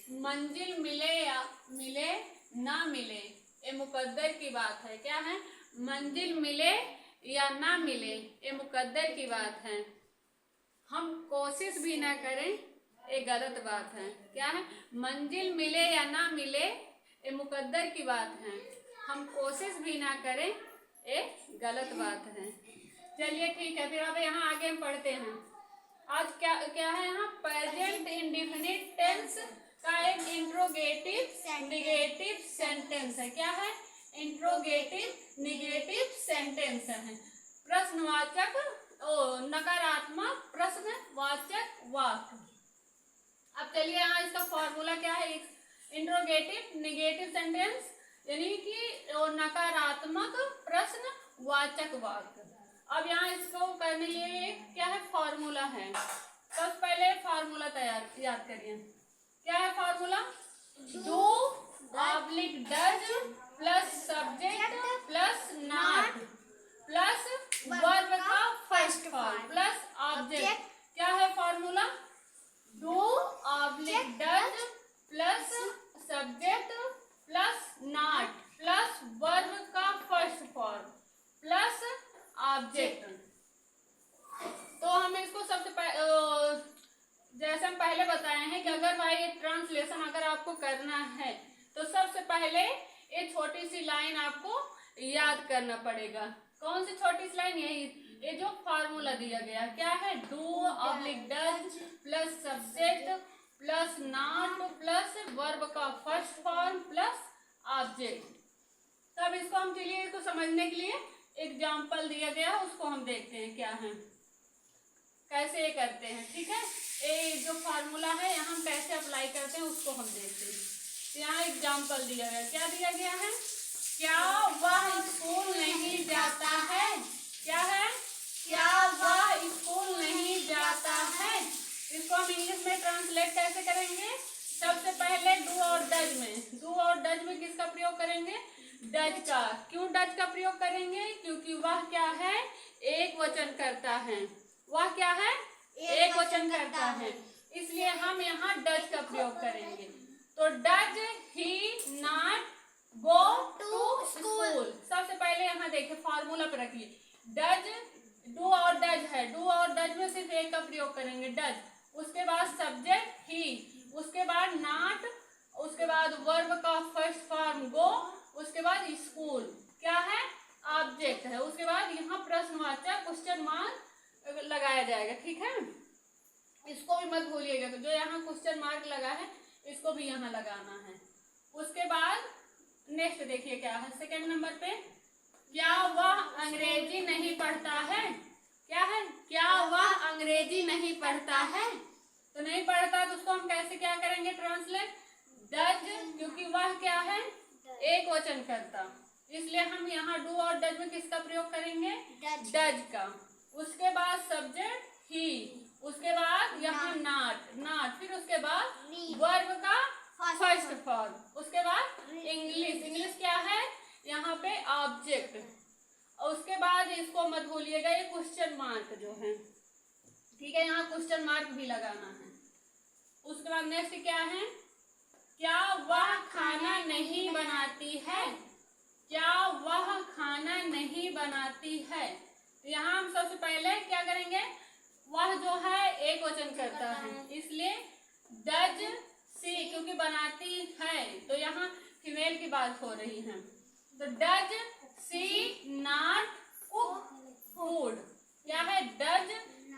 मंजिल मिले या मिले ना मिले, ये मुकद्दर की बात है। क्या है? मंजिल मिले या ना मिले, ये मुकद्दर की बात है। हम कोशिश भी ना करें, ये गलत बात है। क्या है? मंजिल मिले या ना मिले, ये मुकद्दर की बात है। हम कोशिश भी ना करें, ये गलत बात है। चलिए ठीक है, फिर अब यहाँ आगे हम पढ़ते हैं। आज क्या क्या है यहाँ? प्रेजेंट इंडेफिनिट टेंस का एक इंट्रोगेटिव नेगेटिव सेंटेंस है। क्या है? इंट्रोगेटिव नेगेटिव सेंटेंस है। प्रश्नवाचक नकारात्मक प्रश्नवाचक वाक्य। अब चलिए यहाँ इसका फॉर्मूला क्या है? इंट्रोगेटिव नेगेटिव सेंटेंस यानी कि नकारात्मक प्रश्नवाचक वाक्य। अब यहाँ इसको करने के लिए क्या है? फॉर्मूला है। सबसे पहले फॉर्मूला याद करिए। क्या है formula? Do oblique does plus subject plus not plus verb का फर्स्ट फॉर्म प्लस ऑब्जेक्ट। क्या है formula? Do oblique does plus subject plus not plus verb का फर्स्ट फॉर्म प्लस ऑब्जेक्ट। तो हम इसको सबसे जैसे हम पहले बताए हैं कि अगर भाई ये ट्रांसलेशन अगर आपको करना है तो सबसे पहले ये छोटी सी लाइन आपको याद करना पड़ेगा। कौन सी छोटी सी लाइन? यही, ये जो फार्मूला दिया गया। क्या है? Do oblique does plus subject plus not plus verb का फर्स्ट फॉर्म प्लस ऑब्जेक्ट। तब इसको हम चलिए इसको समझने के लिए एग्जाम्पल दिया गया, उसको हम देखते हैं क्या है, कैसे ये करते हैं। ठीक है, ये जो फार्मूला है यहाँ हम कैसे अप्लाई करते हैं उसको हम देखते हैं। तो यहाँ एग्जाम्पल दिया गया। क्या दिया गया है? क्या वह स्कूल नहीं जाता है? क्या है? क्या वह स्कूल नहीं जाता है? इसको हम इंग्लिश में ट्रांसलेट कैसे करेंगे? सबसे पहले डू और डज में, डू और डज में किसका प्रयोग करेंगे? डज का। क्यों डज का प्रयोग करेंगे? क्योंकि वह क्या है? एक वचन करता है। वह क्या है? एक वचन करता है, इसलिए हम यहाँ डज का प्रयोग करेंगे। तो does he not go to school. सबसे पहले यहाँ देखिए फॉर्मूला पर रखिए। डज, डू और डज है, डू और डज में सिर्फ एक का प्रयोग करेंगे, डज। उसके बाद सब्जेक्ट ही, उसके बाद नॉट, उसके बाद वर्ब का फर्स्ट फॉर्म गो, उसके बाद स्कूल क्या है? ऑब्जेक्ट है। उसके बाद यहाँ प्रश्नवाचक क्वेश्चन मार्क लगाया जाएगा। ठीक है, इसको भी मत भूलिएगा। तो जो यहाँ क्वेश्चन मार्क लगा है इसको भी यहाँ लगाना है। उसके बाद नेक्स्ट देखिए क्या है सेकंड नंबर पे। क्या वह अंग्रेजी नहीं पढ़ता है? क्या है? क्या वह अंग्रेजी नहीं पढ़ता है? तो नहीं पढ़ता तो उसको हम कैसे क्या करेंगे ट्रांसलेट? डज, क्योंकि वह क्या है? एक वचन करता, इसलिए हम यहाँ डू और डज में किसका प्रयोग करेंगे? डज का। उसके बाद सब्जेक्ट ही, उसके बाद यहाँ नॉट, नॉट, फिर उसके बाद वर्ब का फर्स्ट फॉर्म, उसके बाद इंग्लिश, इंग्लिश क्या है? यहाँ पे ऑब्जेक्ट। और उसके बाद इसको मत भूलिएगा ये क्वेश्चन मार्क जो है। ठीक है, यहाँ क्वेश्चन मार्क भी लगाना है। उसके बाद नेक्स्ट क्या है? क्या वह खाना नहीं बनाती है? क्या वह खाना नहीं बनाती है? तो यहाँ हम सबसे पहले क्या करेंगे? वह जो है एक वचन करता है, इसलिए डज सी, क्योंकि बनाती है तो यहाँ फीमेल की बात हो रही है। तो does she not cook food. क्या है? Does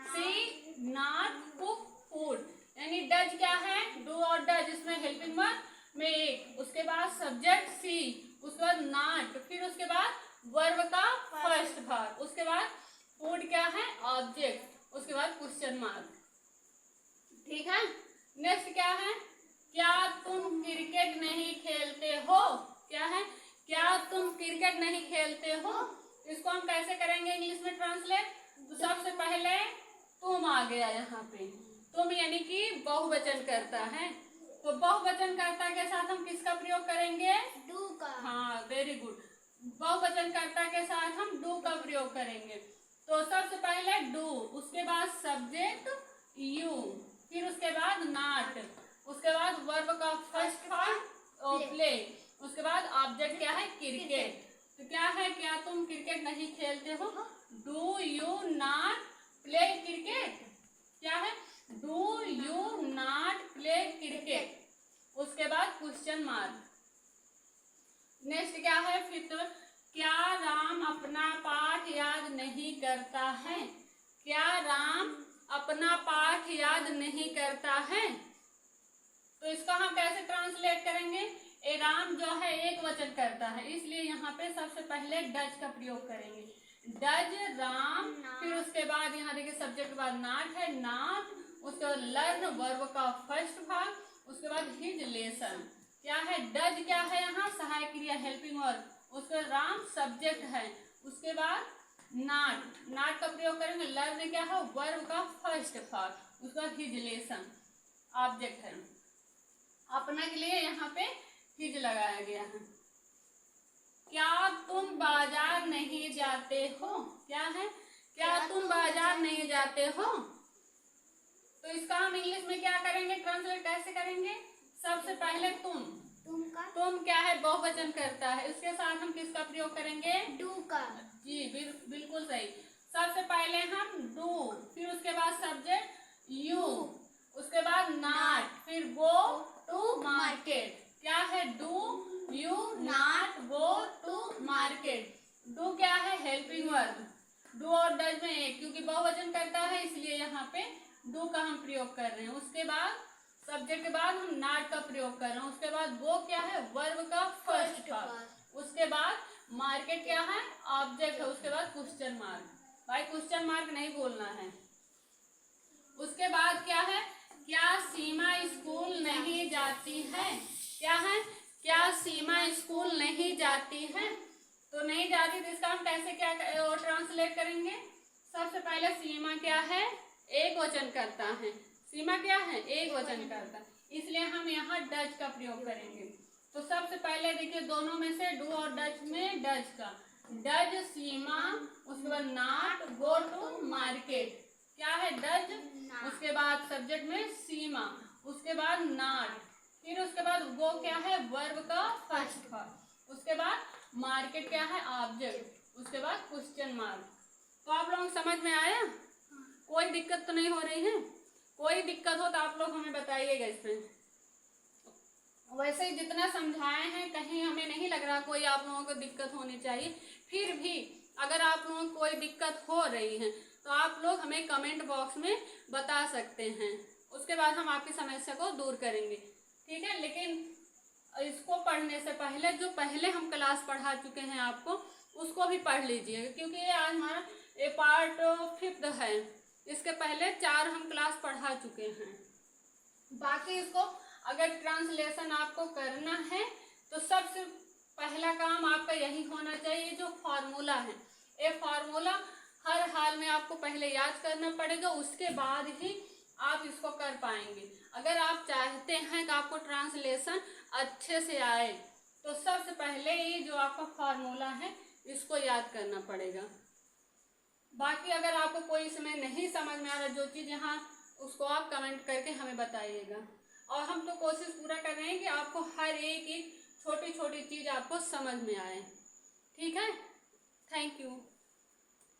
she not cook food, यानी डज क्या है? डू और डज, इसमें हेल्पिंग वर्ब में एक, उसके बाद सब्जेक्ट सी, उसके बाद नॉट, फिर उसके बाद वर्ब का फर्स्ट भाग, उसके बाद फूड क्या है? ऑब्जेक्ट, उसके बाद क्वेश्चन मार्क। ठीक है, नेक्स्ट क्या है? क्या तुम क्रिकेट नहीं खेलते हो? क्या है? क्या तुम क्रिकेट नहीं खेलते हो? इसको हम कैसे करेंगे इंग्लिश में ट्रांसलेट? तो सबसे पहले तुम आ गया यहाँ पे। तुम यानी कि बहुवचन करता है, तो बहुवचन कर्ता के साथ हम किसका प्रयोग करेंगे? डू का। हाँ, वेरी गुड। बहुवचन कर्ता के साथ हम डू का प्रयोग करेंगे। तो सबसे पहले डू, उसके बाद सब्जेक्ट यू, फिर उसके बाद नॉट, उसके बाद वर्ब का फर्स्ट फॉर्म प्ले, उसके बाद ऑब्जेक्ट क्या है क्रिकेट। तो क्या है, क्या तुम क्रिकेट नहीं खेलते हो? Do you not play cricket? क्या है? Do you not play cricket. उसके बाद क्वेश्चन मार्क। नेक्स्ट क्या है फिफ्थ, क्या राम अपना पाठ याद नहीं करता है? क्या राम अपना पाठ याद नहीं करता है? तो इसका हम कैसे ट्रांसलेट करेंगे? ए राम जो है एक वचन करता है, इसलिए यहाँ पे सबसे पहले डज का प्रयोग करेंगे। डज राम, फिर उसके बाद यहाँ देखिए सब्जेक्ट के बाद नॉट है, नॉट, उसके बाद लर्न वर्ब का फर्स्ट भाग, उसके बाद हिज लेसन। क्या है? डज क्या है यहाँ? सहायक क्रिया हेल्पिंग वर्ब, उसके बाद राम सब्जेक्ट है, उसके बाद नॉट, नॉट का प्रयोग करेंगे। लर्न क्या है? वर्ब का फर्स्ट भाग, उसके बाद हिज लेसन ऑब्जेक्ट है। अपना के लिए यहाँ पे हिज लगाया गया है। क्या तुम बाजार नहीं जाते हो? क्या है? क्या तुम बाजार नहीं जाते हो? तो इसका हम इंग्लिश में क्या करेंगे, ट्रांसलेट कैसे करेंगे? सबसे पहले तुम क्या है? बहुवचन करता है, उसके साथ हम किसका प्रयोग करेंगे? डू का। जी बिल्कुल सही। सबसे पहले हम डू, फिर उसके बाद सब्जेक्ट यू, उसके बाद नॉट, फिर गो टू मार्केट। क्या है? Do you not go to market. Do क्या है? Helping verb. डू और डज में एक, क्योंकि बहुवचन करता है इसलिए यहाँ पे डू का हम प्रयोग कर रहे हैं। उसके बाद सब्जेक्ट के बाद हम नॉट का प्रयोग कर रहे हैं। उसके बाद गो क्या है? वर्ब का फर्स्ट पार्ट। उसके बाद मार्केट क्या है? ऑब्जेक्ट है। उसके बाद क्वेश्चन मार्क। भाई क्वेश्चन मार्क नहीं बोलना है। उसके बाद क्या है? क्या सीमा स्कूल नहीं जाती है? क्या है? क्या सीमा स्कूल नहीं जाती है? तो नहीं जाती, तो इसका हम कैसे क्या ट्रांसलेट करेंगे? सबसे पहले सीमा क्या है? एक वचन करता है। सीमा क्या है? एक वचन करता है, इसलिए हम यहाँ डज का प्रयोग करेंगे। तो सबसे पहले देखिए दोनों में से डू और डज में डज का, डज सीमा, उसके बाद नॉट गो टू मार्केट। क्या है? डज, उसके बाद सब्जेक्ट में सीमा, उसके बाद नॉट, फिर उसके बाद गो क्या है? वर्ब का फर्स्ट फॉर्म, उसके बाद मार्केट क्या है? ऑब्जेक्ट, उसके बाद क्वेश्चन मार्क। तो आप लोगों को समझ में आया? कोई दिक्कत तो नहीं हो रही है? कोई दिक्कत हो तो आप लोग हमें बताइएगा इसमें। वैसे ही जितना समझाए हैं कहीं हमें नहीं लग रहा कोई आप लोगों को दिक्कत होनी चाहिए। फिर भी अगर आप लोगों को कोई दिक्कत हो रही है तो आप लोग हमें कमेंट बॉक्स में बता सकते हैं, उसके बाद हम आपकी समस्या को दूर करेंगे। ठीक है, लेकिन इसको पढ़ने से पहले जो पहले हम क्लास पढ़ा चुके हैं आपको उसको भी पढ़ लीजिएगा, क्योंकि ये आज हमारा ये पार्ट 5 है। इसके पहले 4 हम क्लास पढ़ा चुके हैं। बाकी इसको अगर ट्रांसलेशन आपको करना है तो सबसे पहला काम आपका यही होना चाहिए, जो फार्मूला है। ये फार्मूला हर हाल में आपको पहले याद करना पड़ेगा, उसके बाद ही आप इसको कर पाएंगे। अगर आप चाहते हैं कि आपको ट्रांसलेशन अच्छे से आए तो सबसे पहले ये जो आपका फार्मूला है इसको याद करना पड़ेगा। बाकी अगर आपको कोई इसमें नहीं समझ में आ रहा जो चीज़ यहाँ, उसको आप कमेंट करके हमें बताइएगा। और हम तो कोशिश पूरा कर रहे हैं कि आपको हर एक छोटी छोटी चीज़ आपको समझ में आए। ठीक है, थैंक यू।